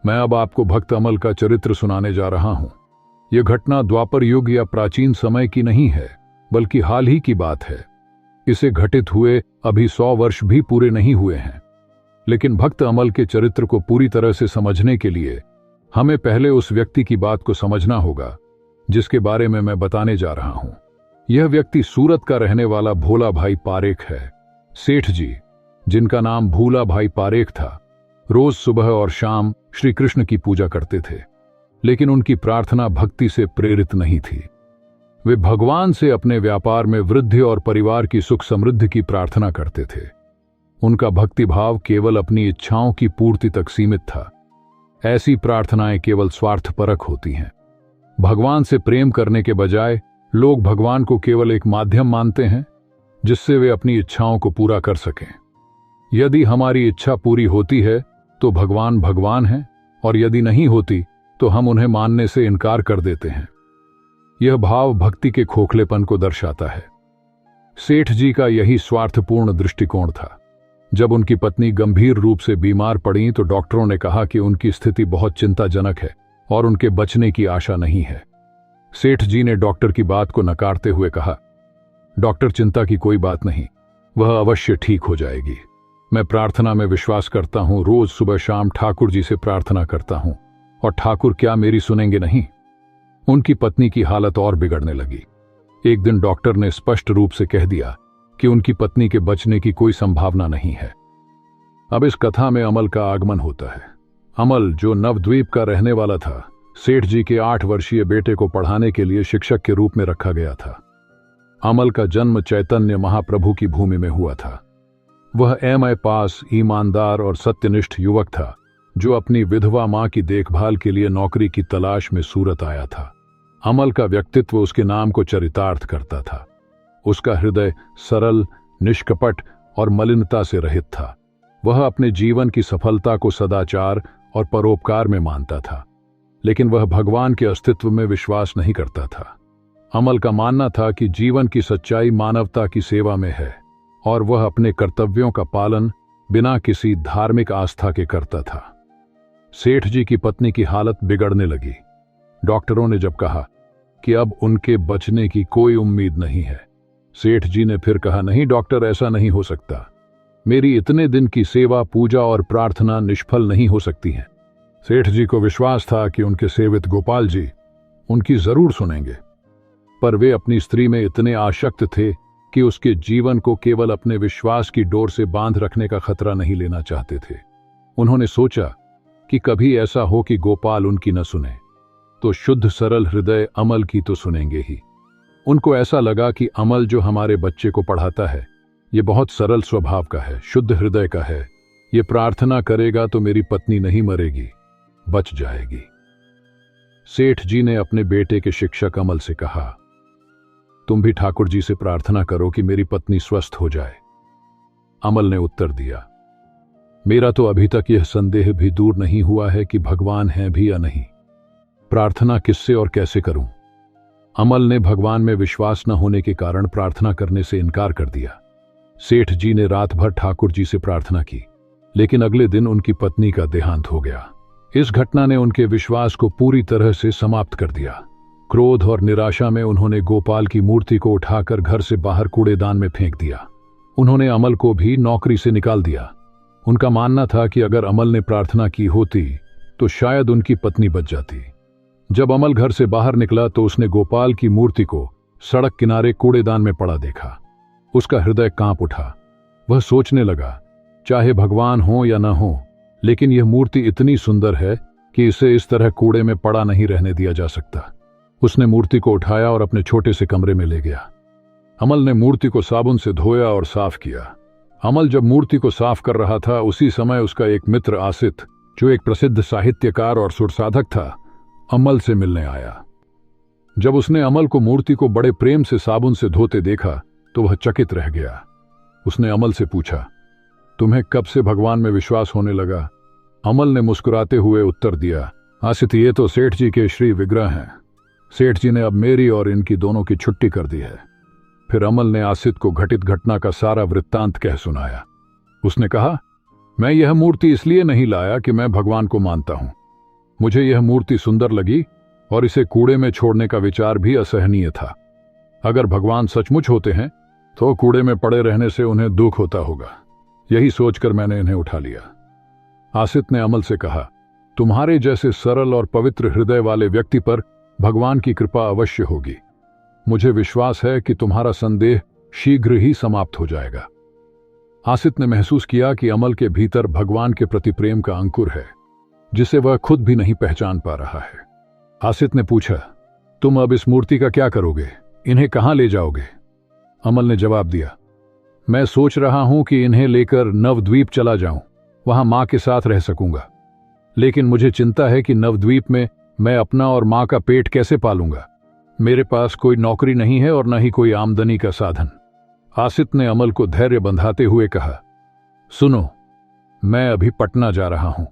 मैं अब आपको भक्त अमल का चरित्र सुनाने जा रहा हूं। यह घटना द्वापर युग या प्राचीन समय की नहीं है, बल्कि हाल ही की बात है। इसे घटित हुए अभी 100 वर्ष भी पूरे नहीं हुए हैं। लेकिन भक्त अमल के चरित्र को पूरी तरह से समझने के लिए हमें पहले उस व्यक्ति की बात को समझना होगा जिसके बारे में मैं बताने जा रहा हूं। यह व्यक्ति सूरत का रहने वाला भोला भाई पारेख है। सेठ जी, जिनका नाम भूला भाई पारेख था, रोज सुबह और शाम श्री कृष्ण की पूजा करते थे, लेकिन उनकी प्रार्थना भक्ति से प्रेरित नहीं थी। वे भगवान से अपने व्यापार में वृद्धि और परिवार की सुख समृद्धि की प्रार्थना करते थे। उनका भक्ति भाव केवल अपनी इच्छाओं की पूर्ति तक सीमित था। ऐसी प्रार्थनाएं केवल स्वार्थपरक होती हैं। भगवान से प्रेम करने के बजाय लोग भगवान को केवल एक माध्यम मानते हैं जिससे वे अपनी इच्छाओं को पूरा कर सकें। यदि हमारी इच्छा पूरी होती है तो भगवान भगवान हैं, और यदि नहीं होती तो हम उन्हें मानने से इनकार कर देते हैं। यह भाव भक्ति के खोखलेपन को दर्शाता है। सेठ जी का यही स्वार्थपूर्ण दृष्टिकोण था। जब उनकी पत्नी गंभीर रूप से बीमार पड़ी तो डॉक्टरों ने कहा कि उनकी स्थिति बहुत चिंताजनक है और उनके बचने की आशा नहीं है। सेठ जी ने डॉक्टर की बात को नकारते हुए कहा, डॉक्टर, चिंता की कोई बात नहीं, वह अवश्य ठीक हो जाएगी। मैं प्रार्थना में विश्वास करता हूं, रोज सुबह शाम ठाकुर जी से प्रार्थना करता हूं, और ठाकुर क्या मेरी सुनेंगे नहीं? उनकी पत्नी की हालत और बिगड़ने लगी। एक दिन डॉक्टर ने स्पष्ट रूप से कह दिया कि उनकी पत्नी के बचने की कोई संभावना नहीं है। अब इस कथा में अमल का आगमन होता है। अमल, जो नवद्वीप का रहने वाला था, सेठ जी के 8 वर्षीय बेटे को पढ़ाने के लिए शिक्षक के रूप में रखा गया था। अमल का जन्म चैतन्य महाप्रभु की भूमि में हुआ था। वह एमए पास, ईमानदार और सत्यनिष्ठ युवक था जो अपनी विधवा मां की देखभाल के लिए नौकरी की तलाश में सूरत आया था। अमल का व्यक्तित्व उसके नाम को चरितार्थ करता था। उसका हृदय सरल, निष्कपट और मलिनता से रहित था। वह अपने जीवन की सफलता को सदाचार और परोपकार में मानता था, लेकिन वह भगवान के अस्तित्व में विश्वास नहीं करता था। अमल का मानना था कि जीवन की सच्चाई मानवता की सेवा में है, और वह अपने कर्तव्यों का पालन बिना किसी धार्मिक आस्था के करता था। सेठ जी की पत्नी की हालत बिगड़ने लगी। डॉक्टरों ने जब कहा कि अब उनके बचने की कोई उम्मीद नहीं है, सेठ जी ने फिर कहा, नहीं डॉक्टर, ऐसा नहीं हो सकता। मेरी इतने दिन की सेवा, पूजा और प्रार्थना निष्फल नहीं हो सकती हैं। सेठ जी को विश्वास था कि उनके सेवित गोपाल जी उनकी जरूर सुनेंगे, पर वे अपनी स्त्री में इतने आसक्त थे कि उसके जीवन को केवल अपने विश्वास की डोर से बांध रखने का खतरा नहीं लेना चाहते थे। उन्होंने सोचा कि कभी ऐसा हो कि गोपाल उनकी न सुने तो शुद्ध सरल हृदय अमल की तो सुनेंगे ही। उनको ऐसा लगा कि अमल जो हमारे बच्चे को पढ़ाता है, ये बहुत सरल स्वभाव का है, शुद्ध हृदय का है। ये प्रार्थना करेगा तो मेरी पत्नी नहीं मरेगी, बच जाएगी। सेठ जी ने अपने बेटे के शिक्षक अमल से कहा, तुम भी ठाकुर जी से प्रार्थना करो कि मेरी पत्नी स्वस्थ हो जाए। अमल ने उत्तर दिया, मेरा तो अभी तक यह संदेह भी दूर नहीं हुआ है कि भगवान है भी या नहीं। प्रार्थना किससे और कैसे करूं? अमल ने भगवान में विश्वास न होने के कारण प्रार्थना करने से इनकार कर दिया। सेठ जी ने रात भर ठाकुर जी से प्रार्थना की, लेकिन अगले दिन उनकी पत्नी का देहांत हो गया। इस घटना ने उनके विश्वास को पूरी तरह से समाप्त कर दिया। क्रोध और निराशा में उन्होंने गोपाल की मूर्ति को उठाकर घर से बाहर कूड़ेदान में फेंक दिया। उन्होंने अमल को भी नौकरी से निकाल दिया। उनका मानना था कि अगर अमल ने प्रार्थना की होती तो शायद उनकी पत्नी बच जाती। जब अमल घर से बाहर निकला तो उसने गोपाल की मूर्ति को सड़क किनारे कूड़ेदान में पड़ा देखा। उसका हृदय कांप उठा। वह सोचने लगा, चाहे भगवान हो या न हो, लेकिन यह मूर्ति इतनी सुंदर है कि इसे इस तरह कूड़े में पड़ा नहीं रहने दिया जा सकता। उसने मूर्ति को उठाया और अपने छोटे से कमरे में ले गया। अमल ने मूर्ति को साबुन से धोया और साफ किया। अमल जब मूर्ति को साफ कर रहा था, उसी समय उसका एक मित्र आसित, जो एक प्रसिद्ध साहित्यकार और सुरसाधक था, अमल से मिलने आया। जब उसने अमल को मूर्ति को बड़े प्रेम से साबुन से धोते देखा तो वह चकित रह गया। उसने अमल से पूछा, तुम्हें कब से भगवान में विश्वास होने लगा? अमल ने मुस्कुराते हुए उत्तर दिया, आसित, ये तो सेठ जी के श्री विग्रह हैं। सेठ जी ने अब मेरी और इनकी दोनों की छुट्टी कर दी है। फिर अमल ने आसित को घटित घटना का सारा वृत्तांत कह सुनाया। उसने कहा, मैं यह मूर्ति इसलिए नहीं लाया कि मैं भगवान को मानता हूं। मुझे यह मूर्ति सुंदर लगी और इसे कूड़े में छोड़ने का विचार भी असहनीय था। अगर भगवान सचमुच होते हैं तो कूड़े में पड़े रहने से उन्हें दुख होता होगा। यही सोचकर मैंने इन्हें उठा लिया। आसित ने अमल से कहा, तुम्हारे जैसे सरल और पवित्र हृदय वाले व्यक्ति पर भगवान की कृपा अवश्य होगी। मुझे विश्वास है कि तुम्हारा संदेह शीघ्र ही समाप्त हो जाएगा। आसित ने महसूस किया कि अमल के भीतर भगवान के प्रति प्रेम का अंकुर है, जिसे वह खुद भी नहीं पहचान पा रहा है। आसित ने पूछा, तुम अब इस मूर्ति का क्या करोगे? इन्हें कहां ले जाओगे? अमल ने जवाब दिया, मैं सोच रहा हूं कि इन्हें लेकर नवद्वीप चला जाऊं, वहां मां के साथ रह सकूंगा। लेकिन मुझे चिंता है कि नवद्वीप में मैं अपना और मां का पेट कैसे पालूंगा। मेरे पास कोई नौकरी नहीं है और न ही कोई आमदनी का साधन। आसित ने अमल को धैर्य बंधाते हुए कहा, सुनो, मैं अभी पटना जा रहा हूं।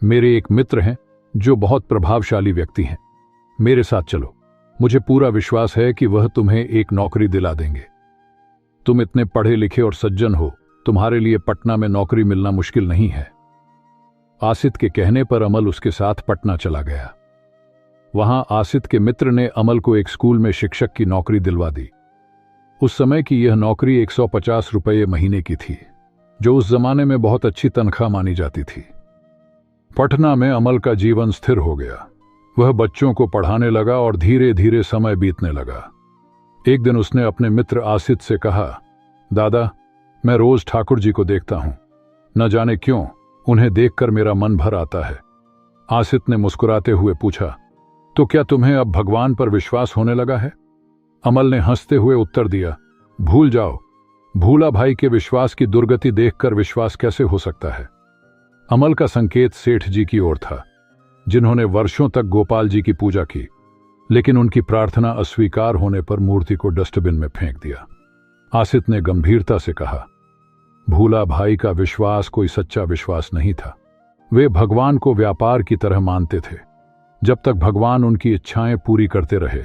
मेरे एक मित्र हैं जो बहुत प्रभावशाली व्यक्ति हैं। मेरे साथ चलो। मुझे पूरा विश्वास है कि वह तुम्हें एक नौकरी दिला देंगे। तुम इतने पढ़े लिखे और सज्जन हो, तुम्हारे लिए पटना में नौकरी मिलना मुश्किल नहीं है। आसित के कहने पर अमल उसके साथ पटना चला गया। वहां आसित के मित्र ने अमल को एक स्कूल में शिक्षक की नौकरी दिलवा दी। उस समय की यह नौकरी 150 रुपये महीने की थी, जो उस जमाने में बहुत अच्छी तनख्वाह मानी जाती थी। पटना में अमल का जीवन स्थिर हो गया। वह बच्चों को पढ़ाने लगा और धीरे धीरे समय बीतने लगा। एक दिन उसने अपने मित्र आसित से कहा, दादा, मैं रोज ठाकुर जी को देखता हूं। न जाने क्यों उन्हें देखकर मेरा मन भर आता है। आसित ने मुस्कुराते हुए पूछा, तो क्या तुम्हें अब भगवान पर विश्वास होने लगा है? अमल ने हंसते हुए उत्तर दिया, भूल जाओ। भूला भाई के विश्वास की दुर्गति देखकर विश्वास कैसे हो सकता है? अमल का संकेत सेठ जी की ओर था, जिन्होंने वर्षों तक गोपाल जी की पूजा की, लेकिन उनकी प्रार्थना अस्वीकार होने पर मूर्ति को डस्टबिन में फेंक दिया। आसित ने गंभीरता से कहा, भूला भाई का विश्वास कोई सच्चा विश्वास नहीं था। वे भगवान को व्यापार की तरह मानते थे। जब तक भगवान उनकी इच्छाएं पूरी करते रहे,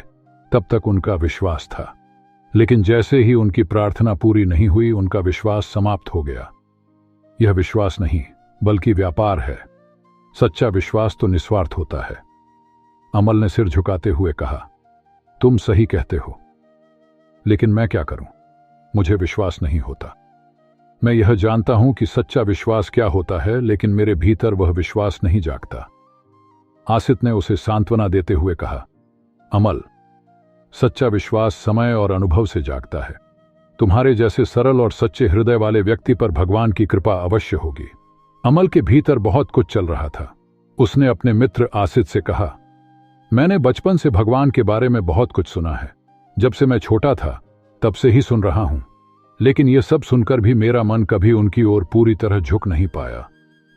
तब तक उनका विश्वास था। लेकिन जैसे ही उनकी प्रार्थना पूरी नहीं हुई, उनका विश्वास समाप्त हो गया। यह विश्वास नहीं, बल्कि व्यापार है। सच्चा विश्वास तो निस्वार्थ होता है। अमल ने सिर झुकाते हुए कहा, तुम सही कहते हो, लेकिन मैं क्या करूं? मुझे विश्वास नहीं होता। मैं यह जानता हूं कि सच्चा विश्वास क्या होता है, लेकिन मेरे भीतर वह विश्वास नहीं जागता। आसित ने उसे सांत्वना देते हुए कहा, अमल, सच्चा विश्वास समय और अनुभव से जागता है। तुम्हारे जैसे सरल और सच्चे हृदय वाले व्यक्ति पर भगवान की कृपा अवश्य होगी। अमल के भीतर बहुत कुछ चल रहा था। उसने अपने मित्र आसित से कहा, मैंने बचपन से भगवान के बारे में बहुत कुछ सुना है। जब से मैं छोटा था तब से ही सुन रहा हूं, लेकिन यह सब सुनकर भी मेरा मन कभी उनकी ओर पूरी तरह झुक नहीं पाया।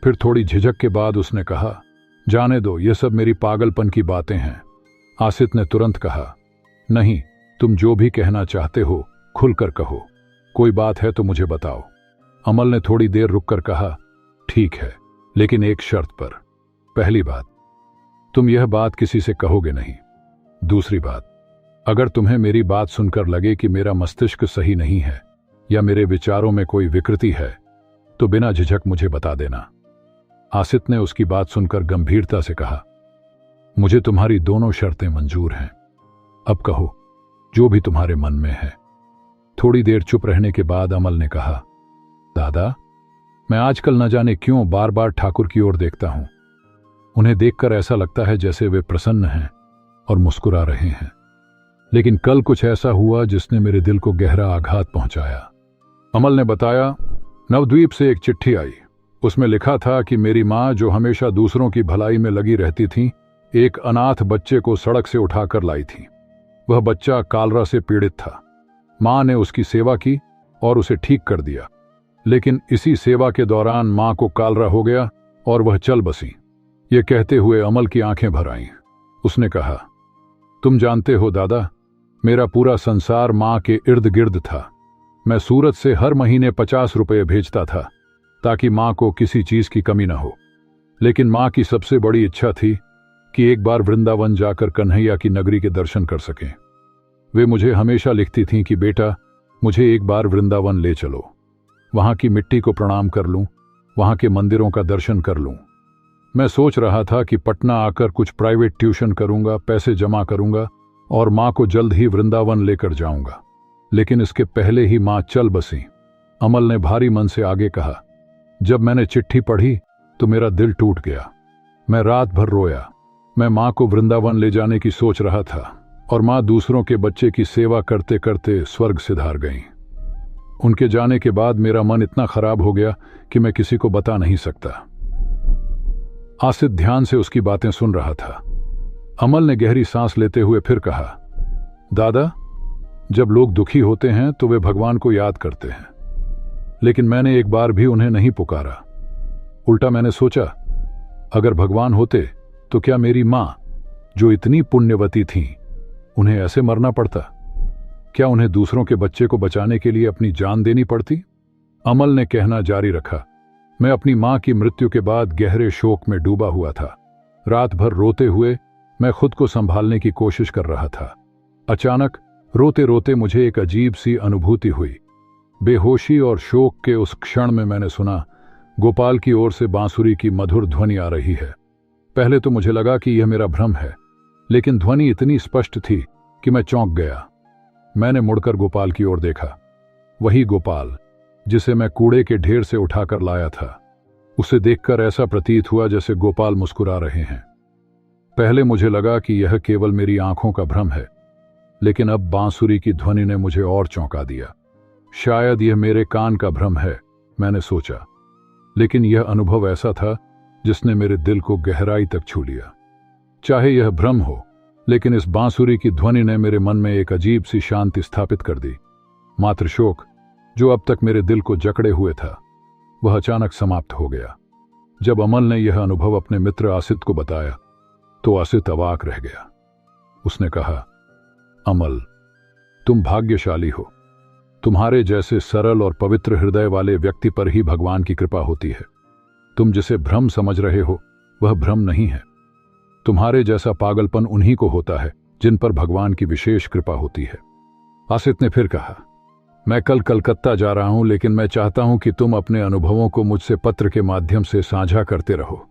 फिर थोड़ी झिझक के बाद उसने कहा, जाने दो, यह सब मेरी पागलपन की बातें हैं। आसित ने तुरंत कहा, नहीं, तुम जो भी कहना चाहते हो खुलकर कहो। कोई बात है तो मुझे बताओ। अमल ने थोड़ी देर रुककर कहा, ठीक है, लेकिन एक शर्त पर। पहली बात, तुम यह बात किसी से कहोगे नहीं। दूसरी बात, अगर तुम्हें मेरी बात सुनकर लगे कि मेरा मस्तिष्क सही नहीं है या मेरे विचारों में कोई विकृति है, तो बिना झिझक मुझे बता देना। आसित ने उसकी बात सुनकर गंभीरता से कहा, मुझे तुम्हारी दोनों शर्तें मंजूर हैं। अब कहो जो भी तुम्हारे मन में है। थोड़ी देर चुप रहने के बाद अमल ने कहा, दादा, मैं आजकल न जाने क्यों बार बार ठाकुर की ओर देखता हूं। उन्हें देखकर ऐसा लगता है जैसे वे प्रसन्न हैं और मुस्कुरा रहे हैं। लेकिन कल कुछ ऐसा हुआ जिसने मेरे दिल को गहरा आघात पहुंचाया। अमल ने बताया, नवद्वीप से एक चिट्ठी आई। उसमें लिखा था कि मेरी मां, जो हमेशा दूसरों की भलाई में लगी रहती थी, एक अनाथ बच्चे को सड़क से उठाकर लाई थी। वह बच्चा कालरा से पीड़ित था। मां ने उसकी सेवा की और उसे ठीक कर दिया, लेकिन इसी सेवा के दौरान मां को कालरा हो गया और वह चल बसी। ये कहते हुए अमल की आंखें भर आईं। उसने कहा, तुम जानते हो दादा, मेरा पूरा संसार मां के इर्द गिर्द था। मैं सूरत से हर महीने 50 रुपये भेजता था ताकि मां को किसी चीज की कमी न हो। लेकिन मां की सबसे बड़ी इच्छा थी कि एक बार वृंदावन जाकर कन्हैया की नगरी के दर्शन कर सकें। वे मुझे हमेशा लिखती थीं कि बेटा, मुझे एक बार वृंदावन ले चलो, वहां की मिट्टी को प्रणाम कर लूं, वहां के मंदिरों का दर्शन कर लूं। मैं सोच रहा था कि पटना आकर कुछ प्राइवेट ट्यूशन करूंगा, पैसे जमा करूंगा और माँ को जल्द ही वृंदावन लेकर जाऊंगा। लेकिन इसके पहले ही माँ चल बसी। अमल ने भारी मन से आगे कहा, जब मैंने चिट्ठी पढ़ी तो मेरा दिल टूट गया। मैं रात भर रोया। मैं माँ को वृंदावन ले जाने की सोच रहा था और माँ दूसरों के बच्चे की सेवा करते करते स्वर्ग सिधार गईं। उनके जाने के बाद मेरा मन इतना खराब हो गया कि मैं किसी को बता नहीं सकता। आसित ध्यान से उसकी बातें सुन रहा था। अमल ने गहरी सांस लेते हुए फिर कहा, दादा, जब लोग दुखी होते हैं तो वे भगवान को याद करते हैं, लेकिन मैंने एक बार भी उन्हें नहीं पुकारा। उल्टा मैंने सोचा, अगर भगवान होते तो क्या मेरी मां, जो इतनी पुण्यवती थीं, उन्हें ऐसे मरना पड़ता? क्या उन्हें दूसरों के बच्चे को बचाने के लिए अपनी जान देनी पड़ती? अमल ने कहना जारी रखा, मैं अपनी मां की मृत्यु के बाद गहरे शोक में डूबा हुआ था। रात भर रोते हुए मैं खुद को संभालने की कोशिश कर रहा था। अचानक रोते रोते मुझे एक अजीब सी अनुभूति हुई। बेहोशी और शोक के उस क्षण में मैंने सुना, गोपाल की ओर से बांसुरी की मधुर ध्वनि आ रही है। पहले तो मुझे लगा कि यह मेरा भ्रम है, लेकिन ध्वनि इतनी स्पष्ट थी कि मैं चौंक गया। मैंने मुड़कर गोपाल की ओर देखा। वही गोपाल जिसे मैं कूड़े के ढेर से उठाकर लाया था। उसे देखकर ऐसा प्रतीत हुआ जैसे गोपाल मुस्कुरा रहे हैं। पहले मुझे लगा कि यह केवल मेरी आंखों का भ्रम है, लेकिन अब बांसुरी की ध्वनि ने मुझे और चौंका दिया। शायद यह मेरे कान का भ्रम है, मैंने सोचा, लेकिन यह अनुभव ऐसा था जिसने मेरे दिल को गहराई तक छू लिया। चाहे यह भ्रम हो, लेकिन इस बांसुरी की ध्वनि ने मेरे मन में एक अजीब सी शांति स्थापित कर दी। मात्र शोक, जो अब तक मेरे दिल को जकड़े हुए था, वह अचानक समाप्त हो गया। जब अमल ने यह अनुभव अपने मित्र आसित को बताया तो आसित अवाक रह गया। उसने कहा, अमल, तुम भाग्यशाली हो। तुम्हारे जैसे सरल और पवित्र हृदय वाले व्यक्ति पर ही भगवान की कृपा होती है। तुम जिसे भ्रम समझ रहे हो वह भ्रम नहीं है। तुम्हारे जैसा पागलपन उन्हीं को होता है जिन पर भगवान की विशेष कृपा होती है। आसित ने फिर कहा, मैं कल कलकत्ता जा रहा हूं, लेकिन मैं चाहता हूं कि तुम अपने अनुभवों को मुझसे पत्र के माध्यम से साझा करते रहो।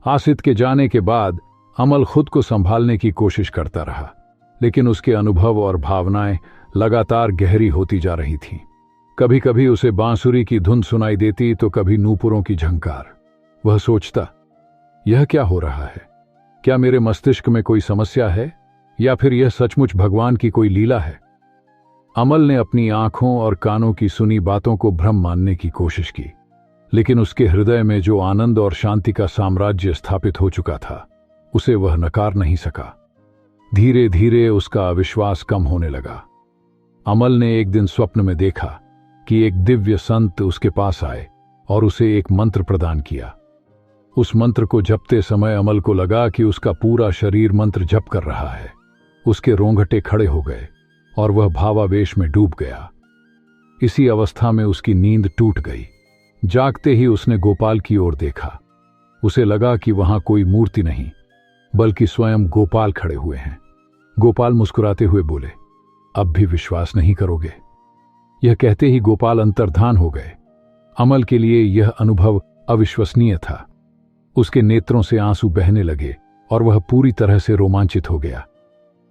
आसित के जाने के बाद अमल खुद को संभालने की कोशिश करता रहा, लेकिन उसके अनुभव और भावनाएं लगातार गहरी होती जा रही थीं। कभी कभी उसे बांसुरी की धुन सुनाई देती तो कभी नूपुरों की झंकार। वह सोचता, यह क्या हो रहा है? क्या मेरे मस्तिष्क में कोई समस्या है, या फिर यह सचमुच भगवान की कोई लीला है? अमल ने अपनी आंखों और कानों की सुनी बातों को भ्रम मानने की कोशिश की, लेकिन उसके हृदय में जो आनंद और शांति का साम्राज्य स्थापित हो चुका था, उसे वह नकार नहीं सका। धीरे धीरे उसका अविश्वास कम होने लगा। अमल ने एक दिन स्वप्न में देखा कि एक दिव्य संत उसके पास आए और उसे एक मंत्र प्रदान किया। उस मंत्र को जपते समय अमल को लगा कि उसका पूरा शरीर मंत्र जप कर रहा है। उसके रोंगटे खड़े हो गए और वह भावावेश में डूब गया। इसी अवस्था में उसकी नींद टूट गई। जागते ही उसने गोपाल की ओर देखा। उसे लगा कि वहां कोई मूर्ति नहीं, बल्कि स्वयं गोपाल खड़े हुए हैं। गोपाल मुस्कुराते हुए बोले, अब भी विश्वास नहीं करोगे? यह कहते ही गोपाल अंतर्धान हो गए। अमल के लिए यह अनुभव अविश्वसनीय था। उसके नेत्रों से आंसू बहने लगे और वह पूरी तरह से रोमांचित हो गया।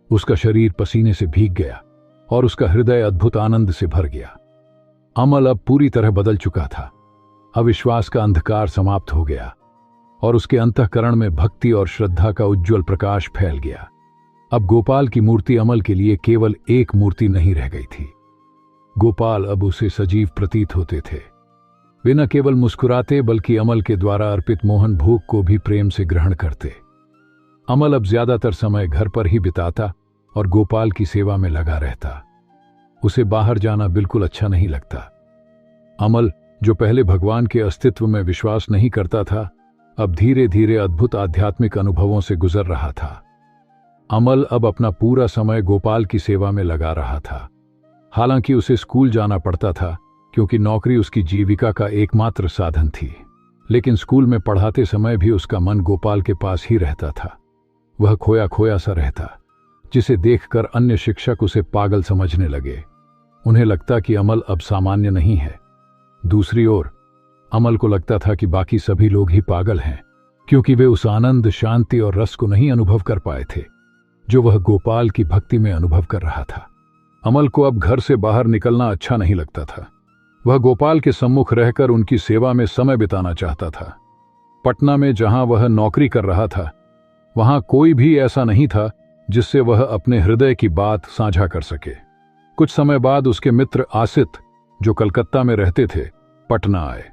उसका शरीर पसीने से भीग गया और उसका हृदय अद्भुत आनंद से भर गया। अमल अब पूरी तरह बदल चुका था। अविश्वास का अंधकार समाप्त हो गया और उसके अंतःकरण में भक्ति और श्रद्धा का उज्ज्वल प्रकाश फैल गया। अब गोपाल की मूर्ति अमल के लिए केवल एक मूर्ति नहीं रह गई थी। गोपाल अब उसे सजीव प्रतीत होते थे। वे न केवल मुस्कुराते, बल्कि अमल के द्वारा अर्पित मोहन भोग को भी प्रेम से ग्रहण करते। अमल अब ज्यादातर समय घर पर ही बिताता और गोपाल की सेवा में लगा रहता। उसे बाहर जाना बिल्कुल अच्छा नहीं लगता। अमल, जो पहले भगवान के अस्तित्व में विश्वास नहीं करता था, अब धीरे धीरे अद्भुत आध्यात्मिक अनुभवों से गुजर रहा था। अमल अब अपना पूरा समय गोपाल की सेवा में लगा रहा था। हालांकि उसे स्कूल जाना पड़ता था, क्योंकि नौकरी उसकी जीविका का एकमात्र साधन थी, लेकिन स्कूल में पढ़ाते समय भी उसका मन गोपाल के पास ही रहता था। वह खोया खोया सा रहता, जिसे देखकर अन्य शिक्षक उसे पागल समझने लगे। उन्हें लगता कि अमल अब सामान्य नहीं है। दूसरी ओर अमल को लगता था कि बाकी सभी लोग ही पागल हैं, क्योंकि वे उस आनंद, शांति और रस को नहीं अनुभव कर पाए थे जो वह गोपाल की भक्ति में अनुभव कर रहा था। अमल को अब घर से बाहर निकलना अच्छा नहीं लगता था। वह गोपाल के सम्मुख रहकर उनकी सेवा में समय बिताना चाहता था। पटना में जहां वह नौकरी कर रहा था, वहां कोई भी ऐसा नहीं था जिससे वह अपने हृदय की बात साझा कर सके। कुछ समय बाद उसके मित्र आसित, जो कलकत्ता में रहते थे, पटना आए।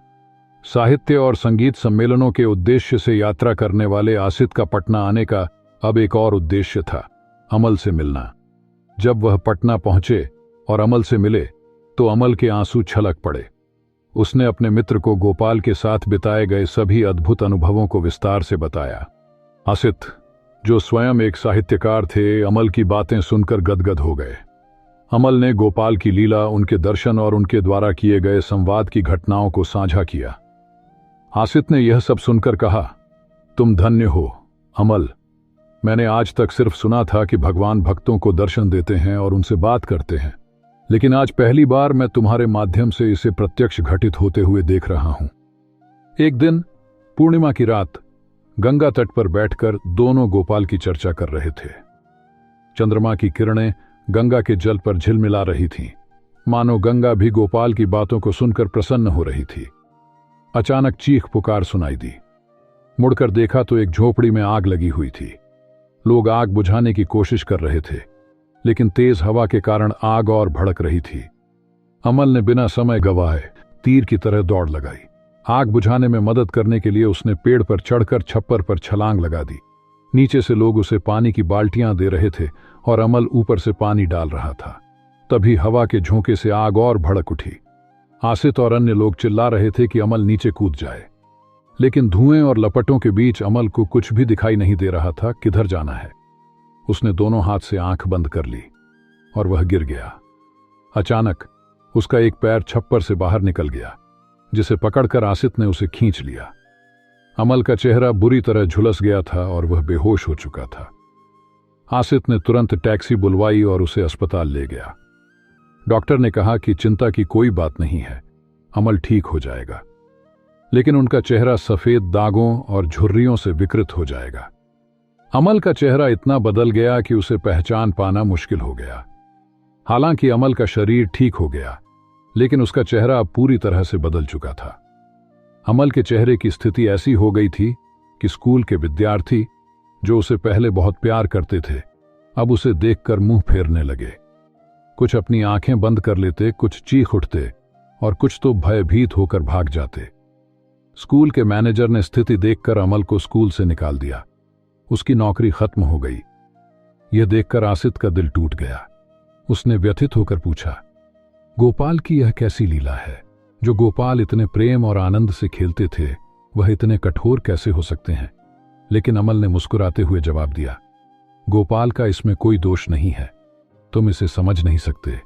साहित्य और संगीत सम्मेलनों के उद्देश्य से यात्रा करने वाले आसित का पटना आने का अब एक और उद्देश्य था, अमल से मिलना। जब वह पटना पहुंचे और अमल से मिले तो अमल के आंसू छलक पड़े। उसने अपने मित्र को गोपाल के साथ बिताए गए सभी अद्भुत अनुभवों को विस्तार से बताया। आसित, जो स्वयं एक साहित्यकार थे, अमल की बातें सुनकर गदगद हो गए। अमल ने गोपाल की लीला, उनके दर्शन और उनके द्वारा किए गए संवाद की घटनाओं को साझा किया। आसित ने यह सब सुनकर कहा, तुम धन्य हो अमल। मैंने आज तक सिर्फ सुना था कि भगवान भक्तों को दर्शन देते हैं और उनसे बात करते हैं, लेकिन आज पहली बार मैं तुम्हारे माध्यम से इसे प्रत्यक्ष घटित होते हुए देख रहा हूं। एक दिन पूर्णिमा की रात गंगा तट पर बैठकर दोनों गोपाल की चर्चा कर रहे थे। चंद्रमा की किरणें गंगा के जल पर झिलमिला रही थीं, मानो गंगा भी गोपाल की बातों को सुनकर प्रसन्न हो रही थी। अचानक चीख पुकार सुनाई दी। मुड़कर देखा तो एक झोपड़ी में आग लगी हुई थी। लोग आग बुझाने की कोशिश कर रहे थे, लेकिन तेज हवा के कारण आग और भड़क रही थी। अमल ने बिना समय गंवाए तीर की तरह दौड़ लगाई। आग बुझाने में मदद करने के लिए उसने पेड़ पर चढ़कर छप्पर पर छलांग लगा दी। नीचे से लोग उसे पानी की बाल्टियां दे रहे थे और अमल ऊपर से पानी डाल रहा था। तभी हवा के झोंके से आग और भड़क उठी। आसित और अन्य लोग चिल्ला रहे थे कि अमल नीचे कूद जाए, लेकिन धुएं और लपटों के बीच अमल को कुछ भी दिखाई नहीं दे रहा था किधर जाना है। उसने दोनों हाथ से आंख बंद कर ली और वह गिर गया। अचानक उसका एक पैर छप्पर से बाहर निकल गया, जिसे पकड़कर आसित ने उसे खींच लिया। अमल का चेहरा बुरी तरह झुलस गया था और वह बेहोश हो चुका था। आसित ने तुरंत टैक्सी बुलवाई और उसे अस्पताल ले गया। डॉक्टर ने कहा कि चिंता की कोई बात नहीं है, अमल ठीक हो जाएगा, लेकिन उनका चेहरा सफेद दागों और झुर्रियों से विकृत हो जाएगा। अमल का चेहरा इतना बदल गया कि उसे पहचान पाना मुश्किल हो गया। हालांकि अमल का शरीर ठीक हो गया, लेकिन उसका चेहरा अब पूरी तरह से बदल चुका था। अमल के चेहरे की स्थिति ऐसी हो गई थी कि स्कूल के विद्यार्थी, जो उसे पहले बहुत प्यार करते थे, अब उसे देखकर मुंह फेरने लगे। कुछ अपनी आंखें बंद कर लेते, कुछ चीख उठते और कुछ तो भयभीत होकर भाग जाते। स्कूल के मैनेजर ने स्थिति देखकर अमल को स्कूल से निकाल दिया। उसकी नौकरी खत्म हो गई। यह देखकर आसित का दिल टूट गया। उसने व्यथित होकर पूछा, गोपाल की यह कैसी लीला है? जो गोपाल इतने प्रेम और आनंद से खेलते थे, वह इतने कठोर कैसे हो सकते हैं? लेकिन अमल ने मुस्कुराते हुए जवाब दिया, गोपाल का इसमें कोई दोष नहीं है। तुम इसे समझ नहीं सकते।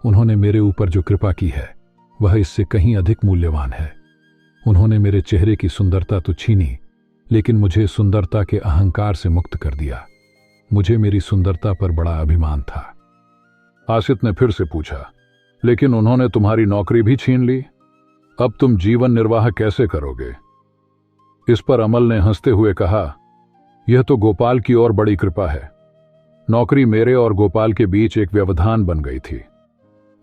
उन्होंने मेरे ऊपर जो कृपा की है, वह इससे कहीं अधिक मूल्यवान है। उन्होंने मेरे चेहरे की सुंदरता तो छीनी, लेकिन मुझे सुंदरता के अहंकार से मुक्त कर दिया। मुझे मेरी सुंदरता पर बड़ा अभिमान था। आसित ने फिर से पूछा, लेकिन उन्होंने तुम्हारी नौकरी भी छीन ली, अब तुम जीवन निर्वाह कैसे करोगे? इस पर अमल ने हंसते हुए कहा, यह तो गोपाल की और बड़ी कृपा है। नौकरी मेरे और गोपाल के बीच एक व्यवधान बन गई थी।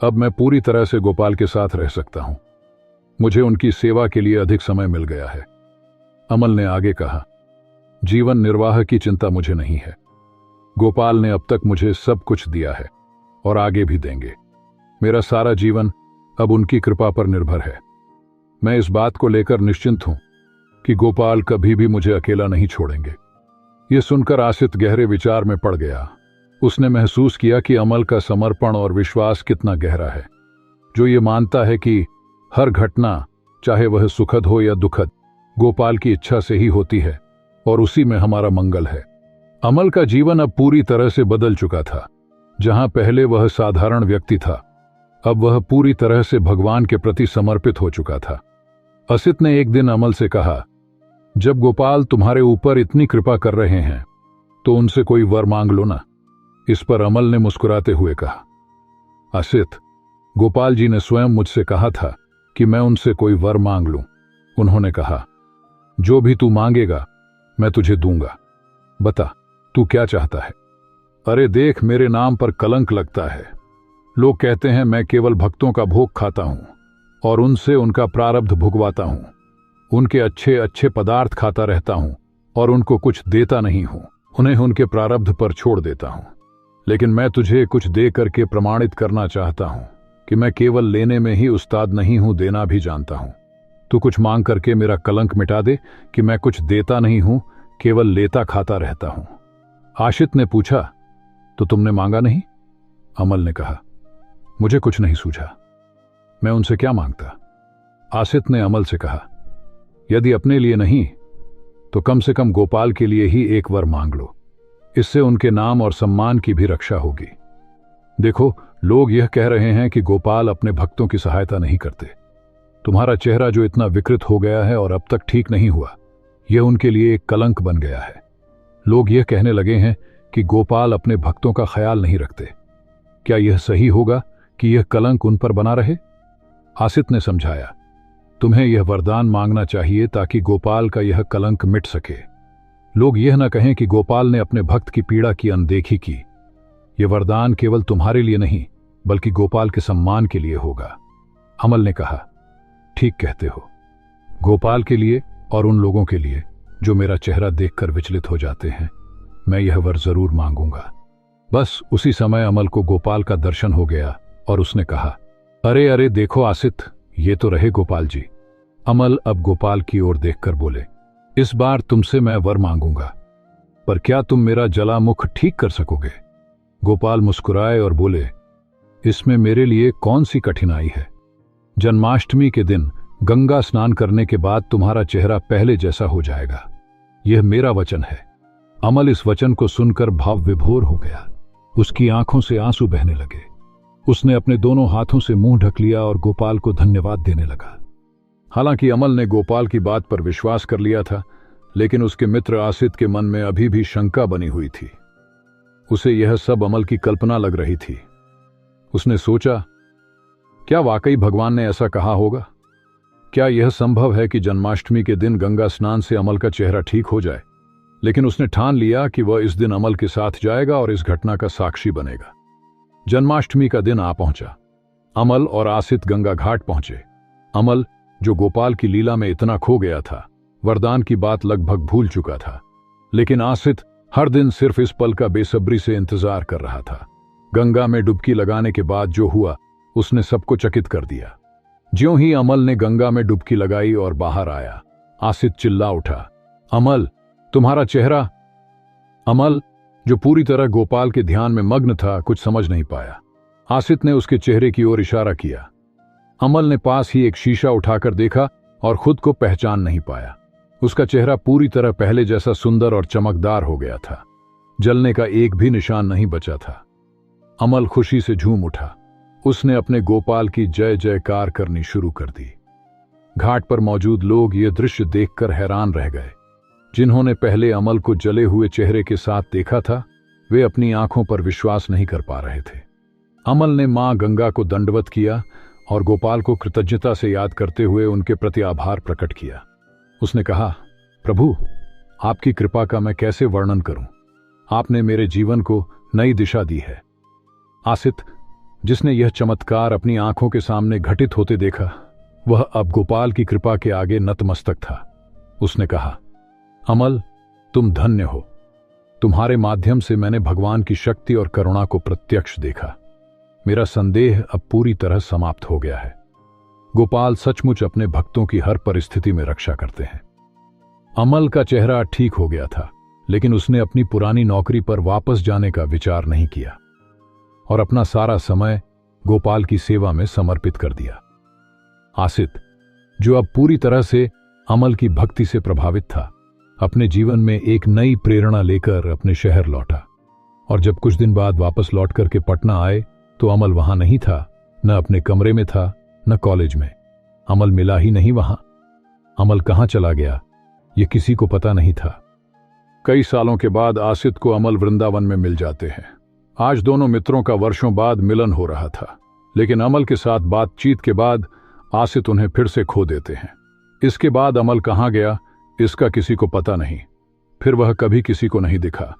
अब मैं पूरी तरह से गोपाल के साथ रह सकता हूं। मुझे उनकी सेवा के लिए अधिक समय मिल गया है। अमल ने आगे कहा, जीवन निर्वाह की चिंता मुझे नहीं है। गोपाल ने अब तक मुझे सब कुछ दिया है और आगे भी देंगे। मेरा सारा जीवन अब उनकी कृपा पर निर्भर है। मैं इस बात को लेकर निश्चिंत हूं कि गोपाल कभी भी मुझे अकेला नहीं छोड़ेंगे। यह सुनकर आसित गहरे विचार में पड़ गया। उसने महसूस किया कि अमल का समर्पण और विश्वास कितना गहरा है, जो ये मानता है कि हर घटना, चाहे वह सुखद हो या दुखद, गोपाल की इच्छा से ही होती है और उसी में हमारा मंगल है। अमल का जीवन अब पूरी तरह से बदल चुका था। जहां पहले वह साधारण व्यक्ति था, अब वह पूरी तरह से भगवान के प्रति समर्पित हो चुका था। असित ने एक दिन अमल से कहा, जब गोपाल तुम्हारे ऊपर इतनी कृपा कर रहे हैं तो उनसे कोई वर मांग लो ना। इस पर अमल ने मुस्कुराते हुए कहा, असित, गोपाल जी ने स्वयं मुझसे कहा था कि मैं उनसे कोई वर मांग लूं। उन्होंने कहा, जो भी तू मांगेगा मैं तुझे दूंगा। बता, तू क्या चाहता है? अरे देख, मेरे नाम पर कलंक लगता है। लोग कहते हैं मैं केवल भक्तों का भोग खाता हूं और उनसे उनका प्रारब्ध भुगवाता हूं। उनके अच्छे अच्छे पदार्थ खाता रहता हूं और उनको कुछ देता नहीं हूं। उन्हें उनके प्रारब्ध पर छोड़ देता हूं। लेकिन मैं तुझे कुछ दे करके प्रमाणित करना चाहता हूं कि मैं केवल लेने में ही उस्ताद नहीं हूं, देना भी जानता हूं। तू कुछ मांग करके मेरा कलंक मिटा दे कि मैं कुछ देता नहीं हूं, केवल लेता खाता रहता हूं। आशित ने पूछा, तो तुमने मांगा नहीं? अमल ने कहा, मुझे कुछ नहीं सूझा, मैं उनसे क्या मांगता। आसित ने अमल से कहा, यदि अपने लिए नहीं तो कम से कम गोपाल के लिए ही एक वर मांग लो। इससे उनके नाम और सम्मान की भी रक्षा होगी। देखो, लोग यह कह रहे हैं कि गोपाल अपने भक्तों की सहायता नहीं करते। तुम्हारा चेहरा जो इतना विकृत हो गया है और अब तक ठीक नहीं हुआ, यह उनके लिए एक कलंक बन गया है। लोग यह कहने लगे हैं कि गोपाल अपने भक्तों का ख्याल नहीं रखते। क्या यह सही होगा कि यह कलंक उन पर बना रहे? आसित ने समझाया, तुम्हें यह वरदान मांगना चाहिए ताकि गोपाल का यह कलंक मिट सके। लोग यह न कहें कि गोपाल ने अपने भक्त की पीड़ा की अनदेखी की। यह वरदान केवल तुम्हारे लिए नहीं बल्कि गोपाल के सम्मान के लिए होगा। अमल ने कहा, ठीक कहते हो, गोपाल के लिए और उन लोगों के लिए जो मेरा चेहरा देखकर विचलित हो जाते हैं, मैं यह वर जरूर मांगूंगा। बस उसी समय अमल को गोपाल का दर्शन हो गया और उसने कहा, अरे अरे देखो आसित, ये तो रहे गोपाल जी। अमल अब गोपाल की ओर देखकर बोले, इस बार तुमसे मैं वर मांगूंगा, पर क्या तुम मेरा जला मुख ठीक कर सकोगे? गोपाल मुस्कुराए और बोले, इसमें मेरे लिए कौन सी कठिनाई है। जन्माष्टमी के दिन गंगा स्नान करने के बाद तुम्हारा चेहरा पहले जैसा हो जाएगा, यह मेरा वचन है। अमल इस वचन को सुनकर भाव विभोर हो गया। उसकी आंखों से आंसू बहने लगे। उसने अपने दोनों हाथों से मुंह ढक लिया और गोपाल को धन्यवाद देने लगा। हालांकि अमल ने गोपाल की बात पर विश्वास कर लिया था, लेकिन उसके मित्र आसित के मन में अभी भी शंका बनी हुई थी। उसे यह सब अमल की कल्पना लग रही थी। उसने सोचा, क्या वाकई भगवान ने ऐसा कहा होगा? क्या यह संभव है कि जन्माष्टमी के दिन गंगा स्नान से अमल का चेहरा ठीक हो जाए? लेकिन उसने ठान लिया कि वह इस दिन अमल के साथ जाएगा और इस घटना का साक्षी बनेगा। जन्माष्टमी का दिन आ पहुंचा। अमल और आसित गंगा घाट पहुंचे। अमल, जो गोपाल की लीला में इतना खो गया था, वरदान की बात लगभग भूल चुका था। लेकिन आसित हर दिन सिर्फ इस पल का बेसब्री से इंतजार कर रहा था। गंगा में डुबकी लगाने के बाद जो हुआ, उसने सबको चकित कर दिया। ज्यों ही अमल ने गंगा में डुबकी लगाई और बाहर आया, आसित चिल्ला उठा, अमल, तुम्हारा चेहरा। अमल, जो पूरी तरह गोपाल के ध्यान में मग्न था, कुछ समझ नहीं पाया। आसित ने उसके चेहरे की ओर इशारा किया। अमल ने पास ही एक शीशा उठाकर देखा और खुद को पहचान नहीं पाया। उसका चेहरा पूरी तरह पहले जैसा सुंदर और चमकदार हो गया था। जलने का एक भी निशान नहीं बचा था। अमल खुशी से झूम उठा। उसने अपने गोपाल की जय जयकार करनी शुरू कर दी। घाट पर मौजूद लोग ये दृश्य देखकर हैरान रह गए। जिन्होंने पहले अमल को जले हुए चेहरे के साथ देखा था, वे अपनी आंखों पर विश्वास नहीं कर पा रहे थे। अमल ने मां गंगा को दंडवत किया और गोपाल को कृतज्ञता से याद करते हुए उनके प्रति आभार प्रकट किया। उसने कहा, प्रभु, आपकी कृपा का मैं कैसे वर्णन करूं? आपने मेरे जीवन को नई दिशा दी है। आसित, जिसने यह चमत्कार अपनी आंखों के सामने घटित होते देखा, वह अब गोपाल की कृपा के आगे नतमस्तक था। उसने कहा, अमल, तुम धन्य हो। तुम्हारे माध्यम से मैंने भगवान की शक्ति और करुणा को प्रत्यक्ष देखा। मेरा संदेह अब पूरी तरह समाप्त हो गया है। गोपाल सचमुच अपने भक्तों की हर परिस्थिति में रक्षा करते हैं। अमल का चेहरा ठीक हो गया था, लेकिन उसने अपनी पुरानी नौकरी पर वापस जाने का विचार नहीं किया और अपना सारा समय गोपाल की सेवा में समर्पित कर दिया। आसित, जो अब पूरी तरह से अमल की भक्ति से प्रभावित था, अपने जीवन में एक नई प्रेरणा लेकर अपने शहर लौटा। और जब कुछ दिन बाद वापस लौट करके पटना आए तो अमल वहां नहीं था। न अपने कमरे में था, न कॉलेज में। अमल मिला ही नहीं वहां। अमल कहां चला गया, यह किसी को पता नहीं था। कई सालों के बाद आसित को अमल वृंदावन में मिल जाते हैं। आज दोनों मित्रों का वर्षों बाद मिलन हो रहा था, लेकिन अमल के साथ बातचीत के बाद आसित उन्हें फिर से खो देते हैं। इसके बाद अमल कहां गया, इसका किसी को पता नहीं। फिर वह कभी किसी को नहीं दिखा।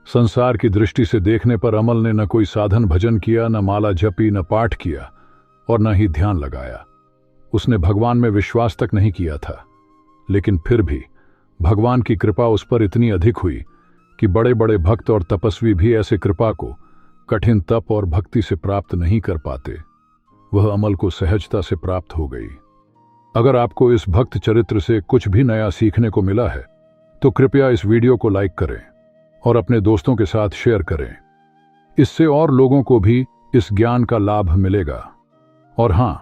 संसार की दृष्टि से देखने पर अमल ने न कोई साधन भजन किया, न माला जपी, न पाठ किया और न ही ध्यान लगाया। उसने भगवान में विश्वास तक नहीं किया था, लेकिन फिर भी भगवान की कृपा उस पर इतनी अधिक हुई कि बड़े बड़े भक्त और तपस्वी भी ऐसे कृपा को कठिन तप और भक्ति से प्राप्त नहीं कर पाते। वह अमल को सहजता से प्राप्त हो गई। अगर आपको इस भक्त चरित्र से कुछ भी नया सीखने को मिला है तो कृपया इस वीडियो को लाइक करें और अपने दोस्तों के साथ शेयर करें। इससे और लोगों को भी इस ज्ञान का लाभ मिलेगा। और हां,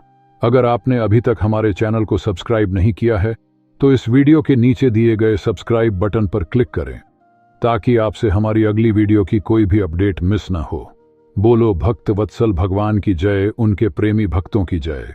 अगर आपने अभी तक हमारे चैनल को सब्सक्राइब नहीं किया है तो इस वीडियो के नीचे दिए गए सब्सक्राइब बटन पर क्लिक करें ताकि आपसे हमारी अगली वीडियो की कोई भी अपडेट मिस ना हो। बोलो भक्त वत्सल भगवान की जय, उनके प्रेमी भक्तों की जय।